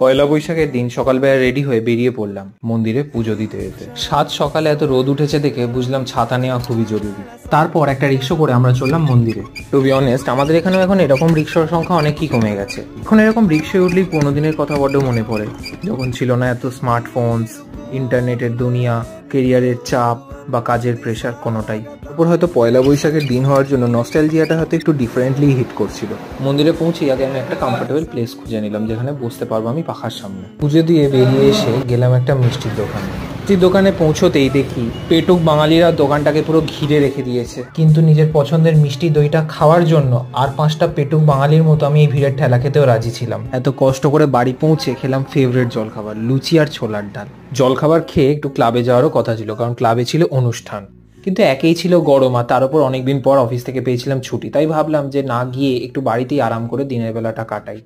পয়লা বৈশাখের দিন সকালবেলা রেডি হয়ে বেরিয়ে পড়লাম মন্দিরে পুজো দিতে যেতে। সাত সকালে এত রোদ উঠেছে দেখে বুঝলাম ছাতা নেওয়া খুবই জরুরি। তারপর একটা রিক্সা করে আমরা চললাম মন্দিরে। টু বি অনেস্ট, আমাদের এখানেও এখন এরকম রিক্সার সংখ্যা অনেকই কমে গেছে। এখন এরকম রিক্সায় উঠলেই পুরোনো দিনের কথা বড্ড মনে পড়ে, যখন ছিল না এত স্মার্টফোনস, ইন্টারনেটের দুনিয়া, কেরিয়ারের চাপ বা কাজের প্রেশার কোনোটাই। তারপর হয়তো পয়লা বৈশাখের দিন হওয়ার জন্য নস্টালজিয়াটা হয়তো একটু ডিফারেন্টলি হিট করছিল। মন্দিরে পৌঁছে আগে আমি একটা কমফোর্টেবল প্লেস খুঁজে নিলাম যেখানে বসতে পারবো আমি পাখার সামনে। পুজো দিয়ে বেরিয়ে এসে গেলাম একটা মিষ্টির দোকানে। মিষ্টির দোকানে পৌঁছতেই দেখি পেটুক বাঙালিরা দোকানটাকে পুরো ঘিরে রেখে দিয়েছে, কিন্তু নিজের পছন্দের মিষ্টি দইটা খাওয়ার জন্য আর 5টা পেটুক বাঙালির মতো আমি এই ভিড়ের ঠেলা খেতেও রাজি ছিলাম। এত কষ্ট করে বাড়ি পৌঁছে খেলাম ফেভারিট জলখাবার, লুচি আর ছোলার ডাল। জলখাবার খেয়ে একটু ক্লাবে যাওয়ারও কথা ছিল, কারণ ক্লাবে ছিল অনুষ্ঠান। কিন্তু একেই ছিল গরম, আর তার উপর অনেকদিন পর অফিস থেকে পেয়েছিলাম ছুটি। তাই ভাবলাম যে না গিয়ে একটু বাড়িতেই আরাম করে দিনের বেলাটা কাটাই।